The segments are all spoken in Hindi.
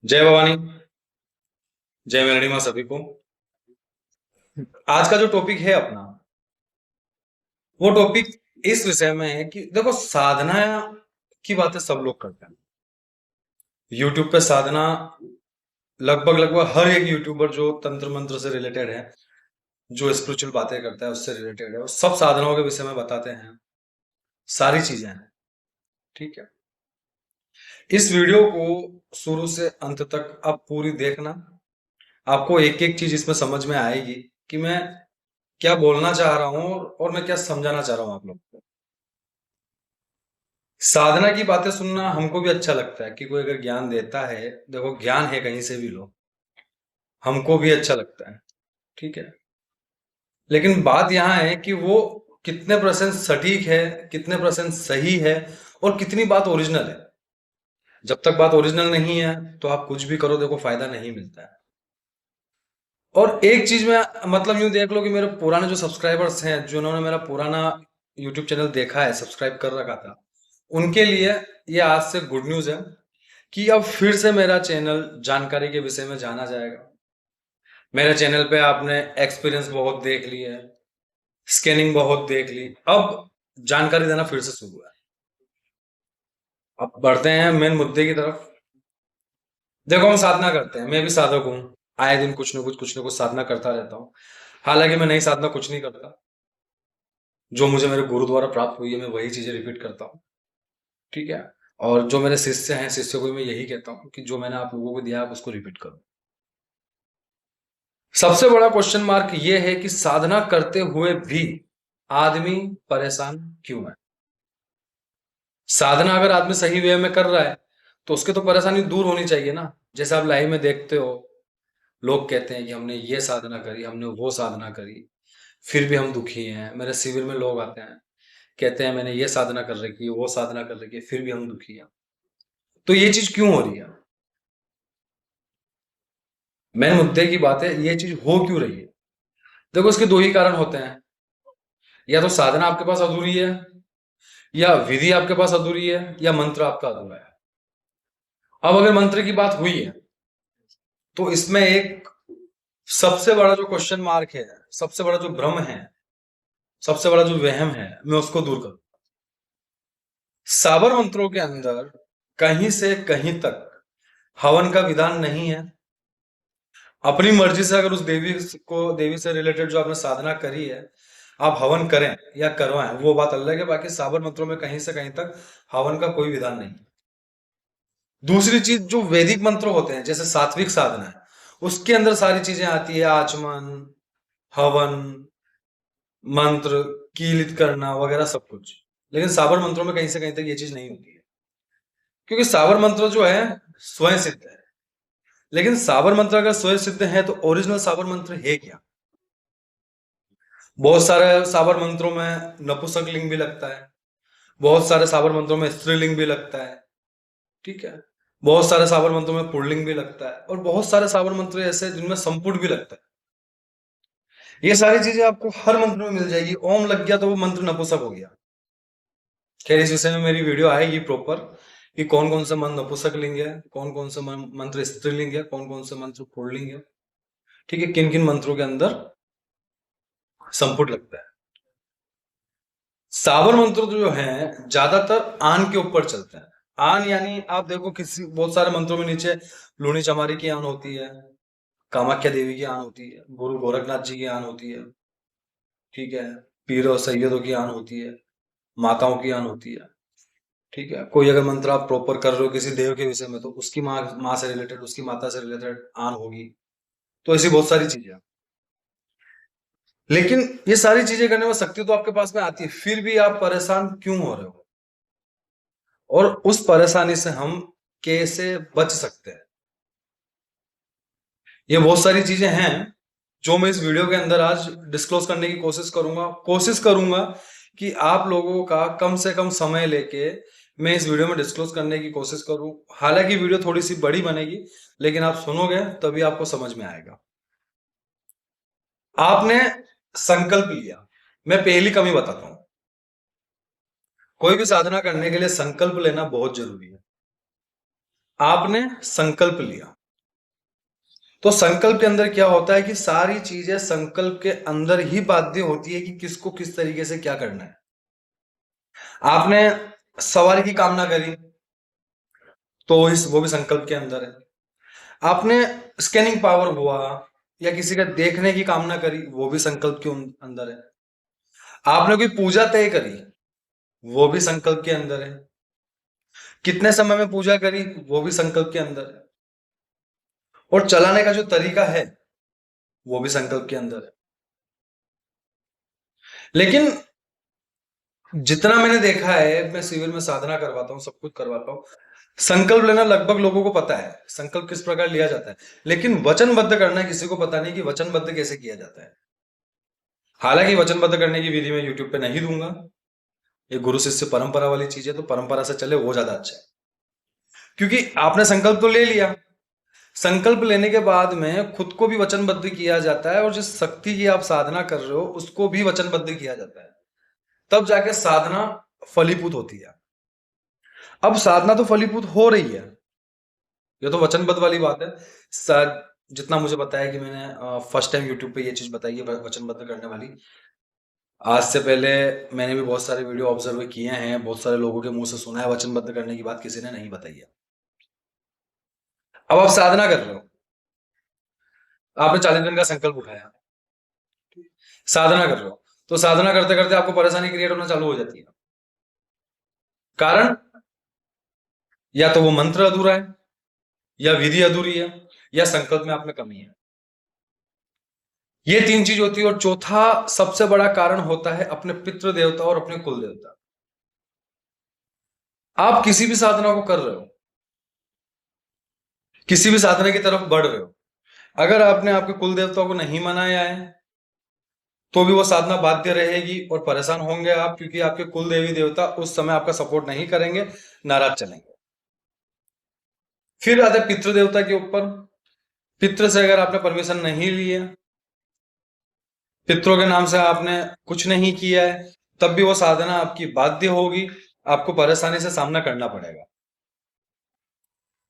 जय भवानी। जय मेलडी माँ सभी को। आज का जो टॉपिक है अपना, वो टॉपिक इस विषय में है कि देखो, साधना की बातें सब लोग करते हैं। यूट्यूब पे साधना लगभग लगभग हर एक यूट्यूबर जो तंत्र मंत्र से रिलेटेड है, जो स्पिरिचुअल बातें करता है उससे रिलेटेड है, वो सब साधनाओं के विषय में बताते हैं। सारी चीजें हैं। ठीक है। इस वीडियो को शुरू से अंत तक आप पूरी देखना। आपको एक एक चीज इसमें समझ में आएगी कि मैं क्या बोलना चाह रहा हूं और मैं क्या समझाना चाह रहा हूं आप लोग को। साधना की बातें सुनना हमको भी अच्छा लगता है कि कोई अगर ज्ञान देता है, देखो ज्ञान है कहीं से भी लो, हमको भी अच्छा लगता है। ठीक है। लेकिन बात यहां है कि वो कितने परसेंट सटीक है, कितने परसेंट सही है, और कितनी बात ओरिजिनल है। जब तक बात ओरिजिनल नहीं है तो आप कुछ भी करो, देखो फायदा नहीं मिलता है। और एक चीज में मतलब यूं देख लो कि मेरे पुराने जो सब्सक्राइबर्स हैं, जिन्होंने मेरा पुराना यूट्यूब चैनल देखा है, सब्सक्राइब कर रखा था, उनके लिए ये आज से गुड न्यूज है कि अब फिर से मेरा चैनल जानकारी के विषय में जाना जाएगा। मेरे चैनल पे आपने एक्सपीरियंस बहुत देख ली है, स्कैनिंग बहुत देख ली, अब जानकारी देना फिर से शुरू है। अब बढ़ते हैं मेन मुद्दे की तरफ। देखो, हम साधना करते हैं, मैं भी साधक हूँ। आए दिन कुछ न कुछ साधना करता रहता हूँ। हालांकि मैं नई साधना कुछ नहीं करता। जो मुझे मेरे गुरु द्वारा प्राप्त हुई है, मैं वही चीजें रिपीट करता हूँ। ठीक है। और जो मेरे शिष्य हैं, शिष्यों को भी मैं यही कहता हूँ कि जो मैंने आप लोगों को दिया आप उसको रिपीट करो। सबसे बड़ा क्वेश्चन मार्क ये है कि साधना करते हुए भी आदमी परेशान क्यों है। साधना अगर आदमी सही वे में कर रहा है तो उसके तो परेशानी दूर होनी चाहिए ना। जैसे आप लाइव में देखते हो, लोग कहते हैं कि हमने ये साधना करी, हमने वो साधना करी, फिर भी हम दुखी हैं। मेरे शिविर में लोग आते हैं, कहते हैं मैंने ये साधना कर रखी है, वो साधना कर रखी है, फिर भी हम दुखी हैं। तो ये चीज क्यों हो रही है? मेन मुद्दे की बात है, ये चीज हो क्यों रही है। देखो, इसके दो ही कारण होते हैं। या तो साधना आपके पास अधूरी है, या विधि आपके पास अधूरी है, या मंत्र आपका अधूरा है। अब अगर मंत्र की बात हुई है तो इसमें एक सबसे बड़ा जो क्वेश्चन मार्क है, सबसे बड़ा जो भ्रम है, सबसे बड़ा जो वहम है, मैं उसको दूर करूं। साबर मंत्रों के अंदर कहीं से कहीं तक हवन का विधान नहीं है। अपनी मर्जी से अगर उस देवी से रिलेटेड जो आपने साधना करी है, आप हवन करें या करवाएं, वो बात अलग है। बाकी साबर मंत्रों में कहीं से कहीं तक हवन का कोई विधान नहीं। दूसरी चीज, जो वैदिक मंत्र होते हैं जैसे सात्विक साधना है, उसके अंदर सारी चीजें आती है, आचमन, हवन, मंत्र, कीलित करना वगैरह सब कुछ। लेकिन साबर मंत्रों में कहीं से कहीं तक ये चीज नहीं होती है, क्योंकि साबर मंत्र जो है स्वयं सिद्ध है। लेकिन साबर मंत्र अगर स्वयं सिद्ध है तो ओरिजिनल साबर मंत्र है क्या? बहुत सारे साबर मंत्रों में नपुंसक लिंग भी लगता है, बहुत सारे साबर मंत्रों में स्त्रीलिंग भी लगता है। ठीक है। बहुत सारे साबर मंत्रों में पुल्लिंग भी लगता है, और बहुत सारे साबर मंत्र ऐसे हैं जिनमें संपुट भी लगता है। ये सारी चीजें आपको हर मंत्र में मिल जाएगी। ओम लग गया तो वो मंत्र नपुंसक हो गया। खैर, इस विषय में मेरी वीडियो आएगी प्रॉपर कि कौन कौन सा मंत्र नपुंसक लिंग है, कौन कौन सा मंत्र स्त्रीलिंग है, कौन कौन सा मंत्र पुल्लिंग है। ठीक है, किन किन मंत्रों के अंदर संपुट लगता है। साबर मंत्र जो है ज्यादातर आन के ऊपर चलते हैं। आन यानी आप देखो, किसी बहुत सारे मंत्रों में नीचे लूणी चमारी की आन होती है, कामाख्या देवी की आन होती है, गुरु गोरखनाथ जी की आन होती है। ठीक है। पीर और सैयदों की आन होती है, माताओं की आन होती है। ठीक है। कोई अगर मंत्र आप प्रॉपर कर रहे हो किसी देव के विषय में, तो उसकी माँ से रिलेटेड, उसकी माता से रिलेटेड आन होगी। तो ऐसी बहुत सारी चीजें हैं। लेकिन ये सारी चीजें करने में शक्ति तो आपके पास में आती है, फिर भी आप परेशान क्यों हो रहे हो, और उस परेशानी से हम कैसे बच सकते हैं, ये बहुत सारी चीजें हैं जो मैं इस वीडियो के अंदर आज डिस्क्लोज करने की कोशिश करूंगा कि आप लोगों का कम से कम समय लेके मैं इस वीडियो में डिस्क्लोज करने की कोशिश करूं। हालांकि वीडियो थोड़ी सी बड़ी बनेगी, लेकिन आप सुनोगे तभी आपको समझ में आएगा। आपने संकल्प लिया। मैं पहली कमी बताता हूं, कोई भी साधना करने के लिए संकल्प लेना बहुत जरूरी है। आपने संकल्प लिया, तो संकल्प के अंदर क्या होता है कि सारी चीजें संकल्प के अंदर ही बाध्य होती है कि किसको किस तरीके से क्या करना है। आपने सवारी की कामना करी, तो इस वो भी संकल्प के अंदर है। आपने स्कैनिंग पावर हुआ या किसी का देखने की कामना करी, वो भी संकल्प के अंदर है। आपने कोई पूजा तय करी, वो भी संकल्प के अंदर है। कितने समय में पूजा करी, वो भी संकल्प के अंदर है। और चलाने का जो तरीका है, वो भी संकल्प के अंदर है। लेकिन जितना मैंने देखा है, मैं शिविर में साधना करवाता हूँ, सब कुछ करवाता हूँ, संकल्प लेना लगभग लोगों को पता है, संकल्प किस प्रकार लिया जाता है, लेकिन वचनबद्ध करना किसी को पता नहीं कि वचनबद्ध कैसे किया जाता है। हालांकि वचनबद्ध करने की विधि मैं यूट्यूब पे नहीं दूंगा, ये गुरु शिष्य परंपरा वाली चीज है, तो परंपरा से चले वो ज्यादा अच्छा है। क्योंकि आपने संकल्प तो ले लिया, संकल्प लेने के बाद में खुद को भी वचनबद्ध किया जाता है, और जिस शक्ति की आप साधना कर रहे हो उसको भी वचनबद्ध किया जाता है, तब जाके साधना फलीभूत होती है। अब साधना तो फलीभूत हो रही है, ये तो वचनबद्ध वाली बात है। जितना मुझे पता है कि मैंने फर्स्ट टाइम यूट्यूब पे ये चीज बताई है वचनबद्ध करने वाली। आज से पहले मैंने भी बहुत सारे वीडियो ऑब्जर्व किए हैं, बहुत सारे लोगों के मुंह से सुना है, वचनबद्ध करने की बात किसी ने नहीं बताई है। अब आप साधना कर रहे हो, आपने 40 दिन का संकल्प उठाया, साधना कर रहे हो, तो साधना करते करते आपको परेशानी क्रिएट होना चालू हो जाती है। कारण या तो वो मंत्र अधूरा है, या विधि अधूरी है, या संकल्प में आप में कमी है। ये तीन चीज होती है। और चौथा सबसे बड़ा कारण होता है अपने पितृ देवता और अपने कुल देवता। आप किसी भी साधना को कर रहे हो, किसी भी साधना की तरफ बढ़ रहे हो, अगर आपने आपके कुल देवता को नहीं मनाया है, तो भी वो साधना बाध्य रहेगी और परेशान होंगे आप, क्योंकि आपके कुल देवी देवता उस समय आपका सपोर्ट नहीं करेंगे, नाराज चलेंगे। फिर आते पितृ देवता के ऊपर। पितृ से अगर आपने परमिशन नहीं ली है, पितरों के नाम से आपने कुछ नहीं किया है, तब भी वो साधना आपकी बाध्य होगी, आपको परेशानी से सामना करना पड़ेगा।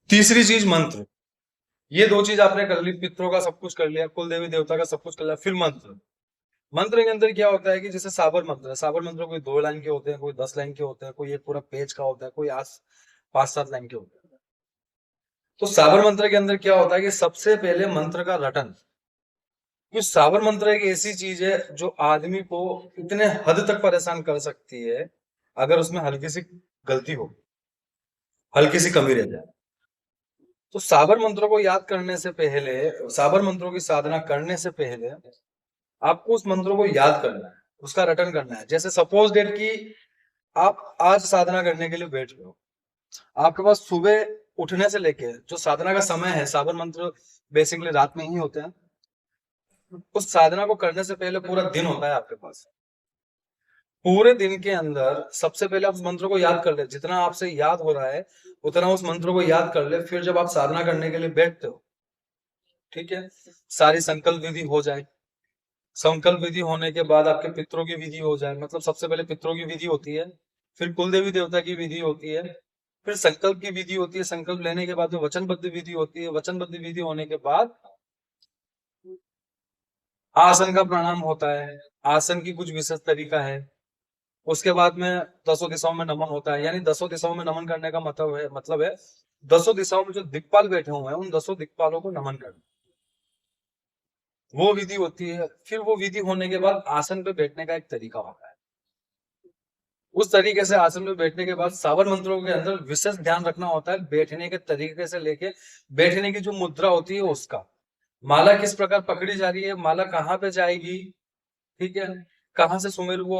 तीसरी चीज मंत्र। ये दो चीज आपने कर ली, पितरों का सब कुछ कर लिया, कुल देवी देवता का सब कुछ कर लिया, फिर मंत्र। मंत्र के अंदर क्या होता है कि जैसे साबर मंत्र है, साबर मंत्र कोई 2 लाइन के होते हैं, कोई 10 लाइन के होते हैं, कोई एक पूरा पेज का होता है, कोई 5-7 लाइन के होते हैं। तो साबर मंत्र के अंदर क्या होता है कि सबसे पहले मंत्र का रटन। कि साबर मंत्र एक ऐसी चीज है जो आदमी को इतने हद तक परेशान कर सकती है, अगर उसमें हल्की सी गलती हो, हल्की सी कमी रह जाए। तो साबर मंत्रों को याद करने से पहले, साबर मंत्रों की साधना करने से पहले आपको उस मंत्रों को याद करना है, उसका रटन करना है। जैसे सपोज डेट की आप आज साधना करने के लिए बैठ रहे हो, आपके पास सुबह उठने से लेके जो साधना का समय है, साबर मंत्र बेसिकली रात में ही होते हैं, उस साधना को करने से पहले पूरा दिन होता है आपके पास। पूरे दिन के अंदर सबसे पहले आप उस मंत्र को याद कर ले, जितना आपसे याद हो रहा है उतना उस मंत्र को याद कर ले। फिर जब आप साधना करने के लिए बैठते हो, ठीक है, सारी संकल्प विधि हो जाए, संकल्प विधि होने के बाद आपके पितरों की विधि हो जाए, मतलब सबसे पहले पितरों की विधि होती है, फिर कुल देवी देवता की विधि होती है, फिर संकल्प की विधि होती है, संकल्प लेने के बाद वचनबद्ध विधि होती है, वचनबद्ध विधि होने के बाद आसन का प्रणाम होता है, आसन की कुछ विशेष तरीका है। उसके बाद में 10 दिशाओं में नमन होता है, यानी 10 दिशाओं में नमन करने का मतलब है 10 दिशाओं में जो दिक्पाल बैठे हुए हैं उन 10 दिक्पालों को नमन करना, वो विधि होती है। फिर वो विधि होने के बाद आसन पे बैठने का एक तरीका होता है। उस तरीके से आसन पे बैठने के बाद सावर मंत्रों के अंदर विशेष ध्यान रखना होता है, बैठने के तरीके से लेके बैठने की जो मुद्रा होती है उसका, माला किस प्रकार पकड़ी जा रही है, माला कहाँ पे जाएगी, ठीक है, कहाँ से सुमेरु को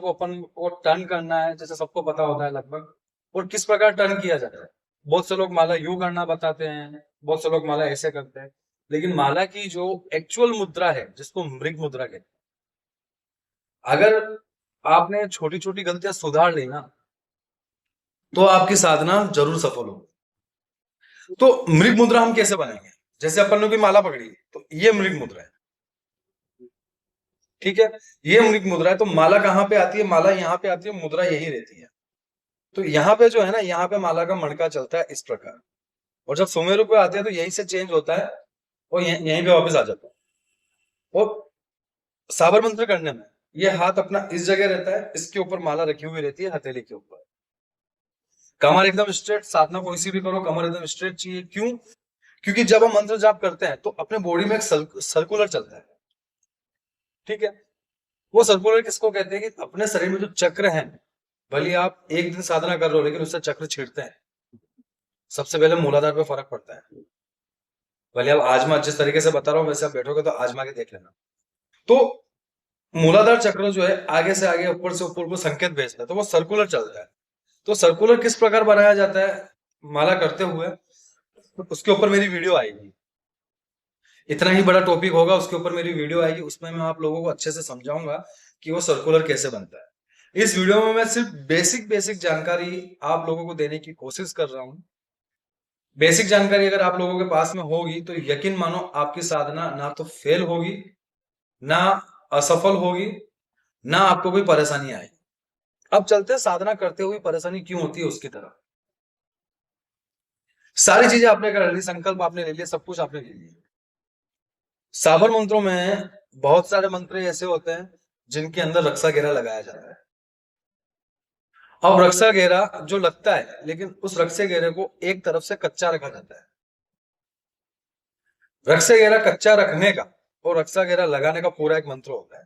अपन को टर्न करना है, जैसे सबको पता होता है लगभग, और किस प्रकार टर्न किया जाता है। बहुत से लोग माला यूं करना बताते हैं, बहुत से लोग माला ऐसे करते हैं, लेकिन माला की जो एक्चुअल मुद्रा है, जिसको मृग मुद्रा कहते हैं, अगर आपने छोटी छोटी गलतियां सुधार ली ना, तो आपकी साधना जरूर सफल हो। तो मृग मुद्रा हम कैसे बनाएंगे? जैसे अपन ने कोई माला पकड़ी, तो ये मृग मुद्रा है, ठीक है, ये मृग मुद्रा है। तो माला कहाँ पे आती है? माला यहाँ पे आती है, मुद्रा यही रहती है। तो यहाँ पे जो है ना, यहाँ पे माला का मणका चलता है इस प्रकार, और जब सुमेरु पे आते हैं तो यहीं से चेंज होता है और यहीं पे वापस आ जाता है। और साबर मंत्र करने में ये हाथ अपना इस जगह रहता है, इसके ऊपर माला रखी हुई रहती है हथेली के ऊपर। कमर एकदम स्ट्रेट, साधना कोई सी भी करो कमर एकदम स्ट्रेट चाहिए। क्यों? क्योंकि जब हम मंत्र जाप करते हैं तो अपने बॉडी में एक सर्कुलर चलता है, ठीक है। वो सर्कुलर किसको कहते हैं कि अपने शरीर में जो चक्र हैं, भले आप एक दिन साधना कर रहे हो लेकिन उससे चक्र छिड़ते हैं। सबसे पहले मूलाधार पे फर्क पड़ता है। भले आप आजमा, जिस तरीके से बता रहा हूं वैसे आप बैठोगे तो आजमा के देख लेना। तो मूलाधार चक्र जो है आगे से आगे ऊपर से ऊपर को संकेत भेजता है, तो वो सर्कुलर चलता है। तो सर्कुलर किस प्रकार बनाया जाता है माला करते हुए, तो उसके ऊपर मेरी वीडियो आएगी। इतना ही बड़ा टॉपिक होगा, उसके ऊपर मेरी वीडियो आएगी, उसमें मैं आप लोगों को अच्छे से समझाऊंगा कि वो सर्कुलर कैसे बनता है। इस वीडियो में मैं सिर्फ बेसिक बेसिक जानकारी आप लोगों को देने की कोशिश कर रहा हूं। बेसिक जानकारी अगर आप लोगों के पास में होगी तो यकीन मानो आपकी साधना ना तो फेल होगी, ना असफल होगी, ना आपको कोई परेशानी आएगी। अब चलते हैं साधना करते हुए परेशानी क्यों होती है उसकी तरफ। सारी चीजें आपने कर ली, संकल्प आपने ले लिया, सब कुछ आपने ले लिया। साबर मंत्रों में बहुत सारे मंत्र ऐसे होते हैं जिनके अंदर रक्षा घेरा लगाया जाता है। अब रक्षा घेरा जो लगता है, लेकिन उस रक्षा घेरे को एक तरफ से कच्चा रखा जाता है। रक्षा घेरा कच्चा रखने का और रक्षा घेरा लगाने का पूरा एक मंत्र होता है।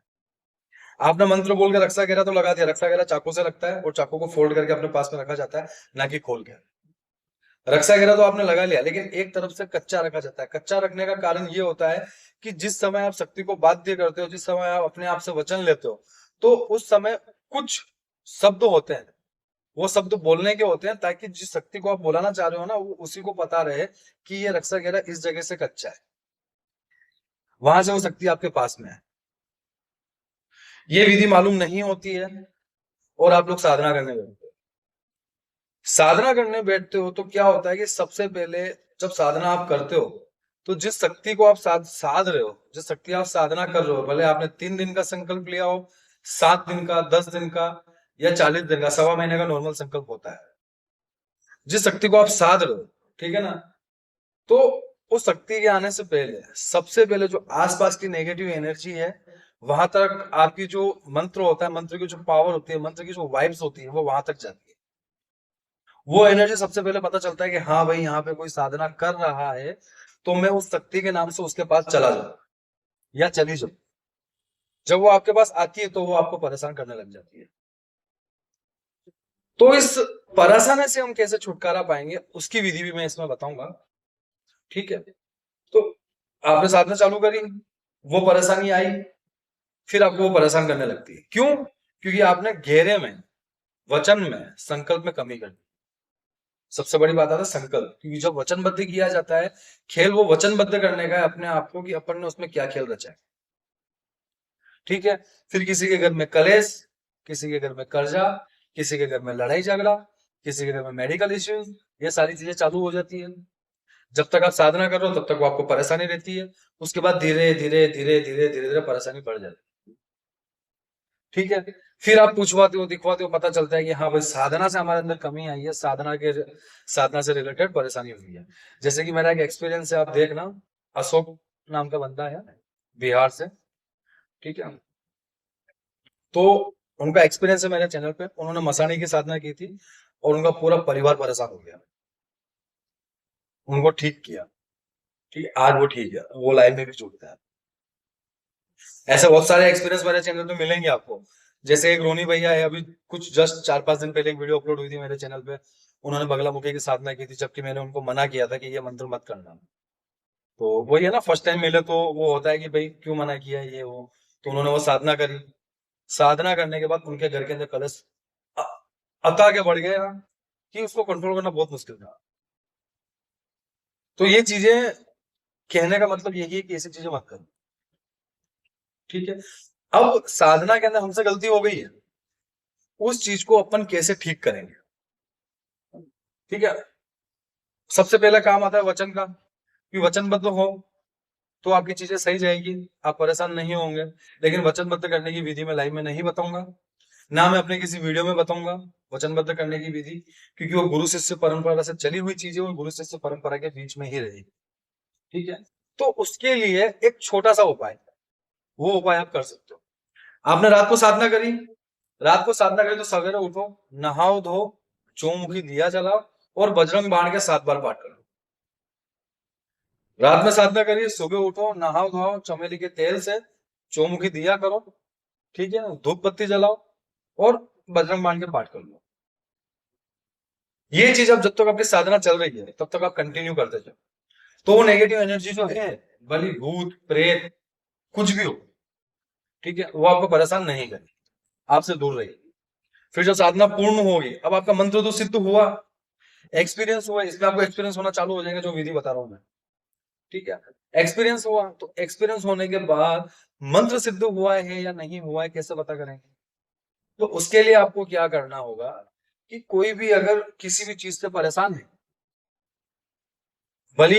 आपने मंत्र बोल के रक्षा घेरा तो लगा दिया, रक्षा घेरा चाकू से लगता है और चाकू को फोल्ड करके अपने पास में रखा जाता है, ना कि खोल के। रक्षा घेरा तो आपने लगा लिया, लेकिन एक तरफ से कच्चा रखा जाता है। कच्चा रखने का कारण ये होता है कि जिस समय आप शक्ति को बाध्य करते हो, जिस समय आप अपने आप से वचन लेते हो, तो उस समय कुछ शब्द होते हैं, वो शब्द बोलने के होते हैं ताकि जिस शक्ति को आप बोलाना चाह रहे हो ना, वो उसी को पता रहे कि ये रक्षा घेरा इस जगह से कच्चा है, वहां से वो शक्ति आपके पास में है। ये विधि मालूम नहीं होती है और आप लोग साधना करने बैठते हो। साधना करने बैठते हो तो क्या होता है कि सबसे पहले जब साधना आप करते हो तो जिस शक्ति को आप साध रहे हो, जिस शक्ति आप साधना कर रहे हो, भले आपने 3 दिन का संकल्प लिया हो, 7 दिन का, 10 दिन का या 40 दिन का, सवा महीने का नॉर्मल संकल्प होता है। जिस शक्ति को आप साध रहे हो, ठीक है ना, तो उस शक्ति के आने से पहले सबसे पहले जो आसपास की नेगेटिव एनर्जी है, वहां तक आपकी जो मंत्र होता है, मंत्र की जो पावर होती है, मंत्र की जो वाइब्स होती है, वो वहां तक जाती है। वो एनर्जी सबसे पहले पता चलता है कि हाँ भाई यहाँ पे कोई साधना कर रहा है, तो मैं उस शक्ति के नाम से उसके पास चला जाऊं या चली जाऊं। जब वो आपके पास आती है तो वो आपको परेशान करने लग जाती है। तो इस परेशानी से हम कैसे छुटकारा पाएंगे उसकी विधि भी मैं इसमें बताऊंगा, ठीक है। तो आपने साधना चालू करी, वो परेशानी आई, फिर आपको वो परेशान करने लगती है। क्यों? क्योंकि आपने घेरे में, वचन में, संकल्प में कमी कर दी। सबसे बड़ी बात आता है संकल्प, क्योंकि जब वचनबद्ध किया जाता है, खेल वो वचनबद्ध करने का है अपने आप को कि अपन ने उसमें क्या खेल रचा है, ठीक है। फिर किसी के घर में कलेश, किसी के घर में कर्जा, किसी के घर में लड़ाई झगड़ा, किसी के घर में मेडिकल इश्यूज, ये सारी चीजें चालू हो जाती है। जब तक आप साधना कर रहे हो तब तक वो आपको परेशानी रहती है, उसके बाद धीरे धीरे धीरे धीरे धीरे धीरे परेशानी बढ़ जाती है, ठीक है। फिर आप पूछवाते हो, दिखवाते हो, पता चलता है कि हाँ भाई साधना से हमारे अंदर कमी आई है, साधना से रिलेटेड परेशानी हुई है। जैसे कि मेरा एक एक्सपीरियंस है, आप देखना, अशोक नाम का बंदा है, बिहार से, ठीक है। तो उनका एक्सपीरियंस है मेरे चैनल पे, उन्होंने मसाणी की साधना की थी और उनका पूरा परिवार परेशान हो गया, उनको ठीक किया, ठीक है, आज वो ठीक है, वो लाइफ में भी जुड़ता है। ऐसे बहुत सारे एक्सपीरियंस मेरे चैनल पे मिलेंगे आपको। जैसे एक रोनी भैया है, अभी कुछ जस्ट 4-5 दिन पहले एक वीडियो अपलोड हुई थी मेरे चैनल पे, उन्होंने बगला मुखी की साधना की थी, जबकि मैंने उनको मना किया था कि ये मंत्र मत करना। तो वही है ना, फर्स्ट टाइम मिले तो वो होता है कि भाई क्यों मना किया ये वो। तो उन्होंने वो साधना करी, साधना करने के बाद उनके घर के अंदर कलश अ- अता के बढ़ गया कि उसको कंट्रोल करना बहुत मुश्किल था। तो ये चीजें कहने का मतलब यही है कि ऐसी चीजें मत करो, ठीक है। अब साधना के अंदर हमसे गलती हो गई है, उस चीज को अपन कैसे ठीक करेंगे, ठीक है। सबसे पहला काम आता है वचन का, कि वचनबद्ध हो तो आपकी चीजें सही जाएगी, आप परेशान नहीं होंगे। लेकिन वचनबद्ध करने की विधि मैं लाइव में नहीं बताऊंगा, ना मैं अपने किसी वीडियो में बताऊंगा वचनबद्ध करने की विधि, क्योंकि वो गुरु शिष्य परंपरा से चली हुई चीजें और गुरु शिष्य परंपरा के बीच में ही रहेगी। ठीक है, तो उसके लिए एक छोटा सा उपाय, वो उपाय आप कर सकते हो। आपने रात को साधना करी, रात को साधना करी तो सवेरे उठो, नहाओ धो, चौमुखी दिया जलाओ और बजरंग बाण के 7 बार पाठ करो। रात में साधना करिए, सुबह उठो, नहाओ धोओ, चमेली के तेल से चौमुखी दिया करो, ठीक है, धूप बत्ती जलाओ और बजरंग बाण के पाठ कर लो। ये चीज अब जब तक आपकी साधना चल रही है तब तक आप कंटिन्यू करते जाओ, तो वो नेगेटिव एनर्जी जो है, भली भूत प्रेत कुछ भी हो, ठीक है, वो आपको परेशान नहीं करेगी, आपसे दूर रहेगी। फिर जब साधना पूर्ण होगी, अब आपका मंत्र तो सिद्ध हुआ, एक्सपीरियंस हुआ, इसमें आपको एक्सपीरियंस होना चालू हो जाएगा, जो विधि बता रहा हूं मैं। ठीक है, एक्सपीरियंस हुआ, तो एक्सपीरियंस होने के बाद मंत्र सिद्ध हुआ है या नहीं हुआ है कैसे पता करेंगे? तो उसके लिए आपको क्या करना होगा कि कोई भी अगर किसी भी चीज से परेशान है, भली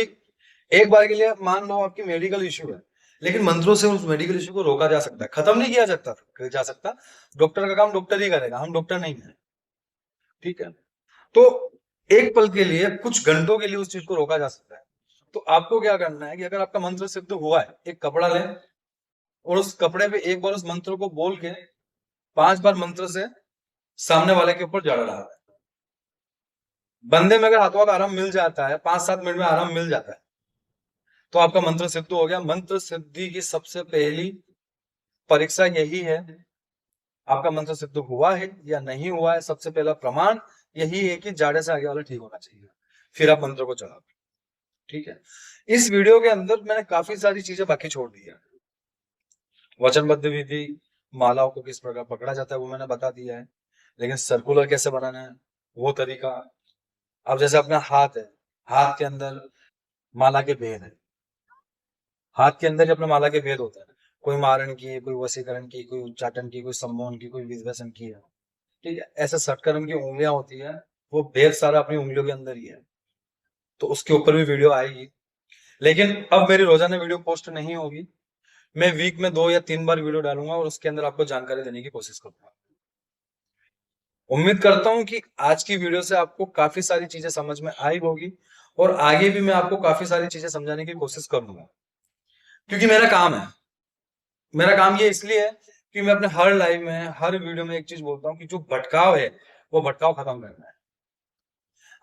एक बार के लिए मान लो आपकी मेडिकल इश्यू है, लेकिन मंत्रों से उस मेडिकल इश्यू को रोका जा सकता है, खत्म नहीं किया जा सकता। डॉक्टर का काम डॉक्टर ही करेगा, हम डॉक्टर नहीं है। ठीक है, तो एक पल के लिए, कुछ घंटों के लिए उस चीज को रोका जा सकता है। तो आपको क्या करना है कि अगर आपका मंत्र सिद्ध हुआ है, एक कपड़ा लें और उस कपड़े पे एक बार उस मंत्र को बोल के 5 बार मंत्र से सामने वाले के ऊपर जड़ रहा है। बंदे में अगर हाथों का आराम मिल जाता है, 5-7 मिनट में आराम मिल जाता है, तो आपका मंत्र सिद्ध हो गया। मंत्र सिद्धि की सबसे पहली परीक्षा यही है, आपका मंत्र सिद्ध हुआ है या नहीं हुआ है। सबसे पहला प्रमाण यही है कि जाड़े से आगे वाला ठीक होना चाहिए, फिर आप मंत्र को चलाओ। ठीक है, इस वीडियो के अंदर मैंने काफी सारी चीजें बाकी छोड़ दी है। वचनबद्ध विधि, मालाओं को किस प्रकार पकड़ा जाता है वो मैंने बता दिया है, लेकिन सर्कुलर कैसे बनाना है वो तरीका। अब जैसे अपना हाथ है, हाथ के अंदर माला के भेद है, हाथ के अंदर ही अपने माला के भेद होता है, कोई मारण की है, कोई वशीकरण की, कोई उच्चाटन की, कोई सम्मोहन की, कोई विद्वेषण की है। ठीक है, ऐसे षटकर्म की उंगलियां होती है, वो भेद सारा अपनी उंगलियों के अंदर ही है। तो उसके ऊपर भी वीडियो आएगी, लेकिन अब मेरी रोजाना वीडियो पोस्ट नहीं होगी। मैं वीक में 2 या 3 बार वीडियो डालूंगा और उसके अंदर आपको जानकारी देने की कोशिश करूंगा। उम्मीद करता हूं कि आज की वीडियो से आपको काफी सारी चीजें समझ में आई होगी और आगे भी मैं आपको काफी सारी चीजें समझाने की कोशिश करूंगा, क्योंकि मेरा काम है। मेरा काम ये इसलिए है कि मैं अपने हर लाइव में, हर वीडियो में एक चीज बोलता हूँ कि जो भटकाव है वो भटकाव खत्म करना है।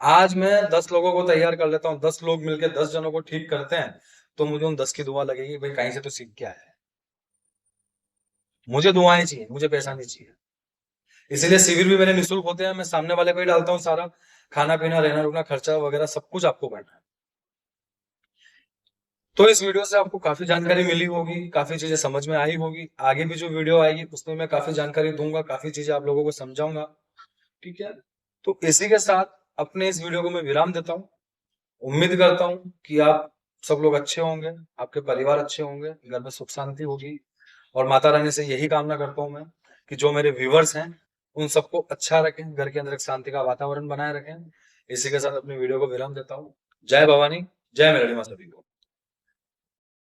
आज मैं 10 लोगों को तैयार कर लेता हूँ, 10 लोग मिलकर 10 जनों को ठीक करते हैं, तो मुझे उन 10 की दुआ लगेगी, भाई कहीं से तो सीख के आया है। मुझे दुआएं चाहिए, मुझे पैसा नहीं चाहिए। इसीलिए शिविर भी मेरे निःशुल्क होते हैं, मैं सामने वाले को ही डालता हूँ, सारा खाना पीना रहना रुकना खर्चा वगैरह सब कुछ आपको करना है। तो इस वीडियो से आपको काफी जानकारी मिली होगी, काफी चीजें समझ में आई होगी। आगे भी जो वीडियो आएगी उसमें मैं काफी जानकारी दूंगा, काफी चीजें आप लोगों को समझाऊंगा। ठीक है, तो इसी के साथ अपने इस वीडियो को मैं विराम देता हूँ। उम्मीद करता हूँ कि आप सब लोग अच्छे होंगे, आपके परिवार अच्छे होंगे, घर में सुख शांति होगी, और माता रानी से यही कामना करता हूँ मैं कि जो मेरे व्यूवर्स हैं उन सबको अच्छा रखें, घर के अंदर एक शांति का वातावरण बनाए रखें। इसी के साथ अपनी वीडियो को विराम देता हूँ। जय भवानी, जय मेलडी माँ सभी को।